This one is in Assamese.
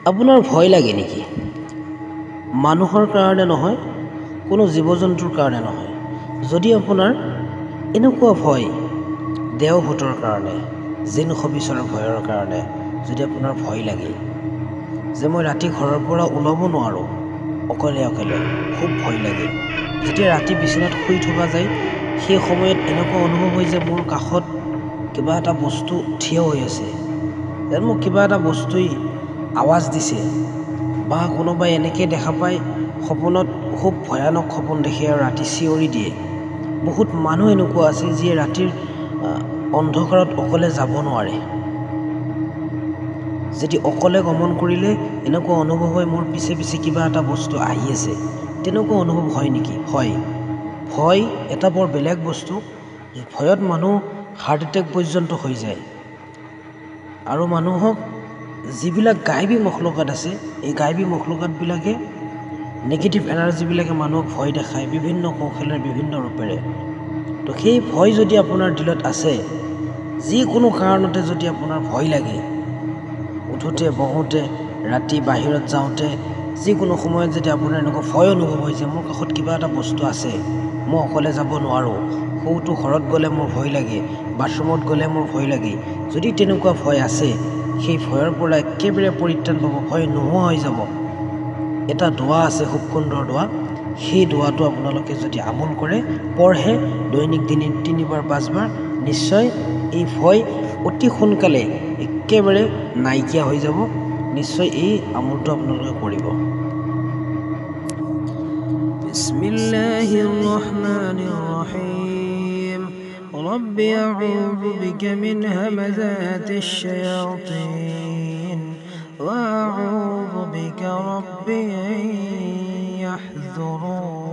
আপোনাৰ ভয় লাগে নেকি? মানুহৰ কাৰণে নহয়, কোনো জীৱ জন্তুৰ কাৰণে নহয়। যদি আপোনাৰ এনেকুৱা ভয়, দেওভূতৰ কাৰণে, জিন খবিচৰ ভয়ৰ কাৰণে যদি আপোনাৰ ভয় লাগে যে মই ৰাতি ঘৰৰ পৰা ওলাব নোৱাৰোঁ, অকলে খুব ভয় লাগে। যেতিয়া ৰাতি বিচনাত শুই থকা যায়, সেই সময়ত এনেকুৱা অনুভৱ হয় যে মোৰ কাষত কিবা এটা বস্তু থিয় হৈ আছে, যেন মোক কিবা এটা বস্তুই আৱাজ দিছে, বা কোনোবাই এনেকৈ দেখা পায় সপোনত খুব ভয়ানক সপোন দেখে আৰু ৰাতি চিঞৰি দিয়ে। বহুত মানুহ এনেকুৱা আছে যিয়ে ৰাতিৰ অন্ধকাৰত অকলে যাব নোৱাৰে। যদি অকলে গমন কৰিলে এনেকুৱা অনুভৱ হয় মোৰ পিছে পিছে কিবা এটা বস্তু আহি আছে, তেনেকুৱা অনুভৱ হয় নেকি? হয়। ভয় এটা বৰ বেলেগ বস্তু। ভয়ত মানুহ হাৰ্ট এটেক পৰ্যন্ত হৈ যায়। আৰু মানুহক যিবিলাক গাইবী মখলুকাত আছে, এই গাইবী মখলুকাতবিলাকে, নেগেটিভ এনাৰ্জিবিলাকে মানুহক ভয় দেখায় বিভিন্ন কৌশলেৰে, বিভিন্ন ৰূপেৰে। তো সেই ভয় যদি আপোনাৰ দিলত আছে, যিকোনো কাৰণতে যদি আপোনাৰ ভয় লাগে, উঠোঁতে বহোঁতে, ৰাতি বাহিৰত যাওঁতে, যিকোনো সময়ত যদি আপোনাৰ এনেকুৱা ভয় অনুভৱ হয় যে মোৰ কাষত কিবা এটা বস্তু আছে, মই অকলে যাব নোৱাৰোঁ, সৌটো ঘৰত গ'লে মোৰ ভয় লাগে, বাথৰুমত গ'লে মোৰ ভয় লাগে, যদি তেনেকুৱা ভয় আছে, সেই ভয়ৰ পৰা একেবাৰে পৰিত্ৰাণ পাব, ভয় নোহোৱা হৈ যাব। এটা দোৱা আছে, খুব সুন্দৰ দোৱা। সেই দোৱাটো আপোনালোকে যদি আমল কৰে, পঢ়ে দৈনিক দিনে 3 বাৰ 5 বাৰ, নিশ্চয় এই ভয় অতি সোনকালে একেবাৰে নাইকিয়া হৈ যাব। নিশ্চয় এই আমলটো আপোনালোকে কৰিব। বিসমিল্লাহিৰ ৰহমানিৰ ৰহিম। ৰব্বি আউযু বিকা মিন হামাযাতিশ শায়াতিন ওয়া আউযু বিকা ৰব্বি আন ইয়াহযুৰুন।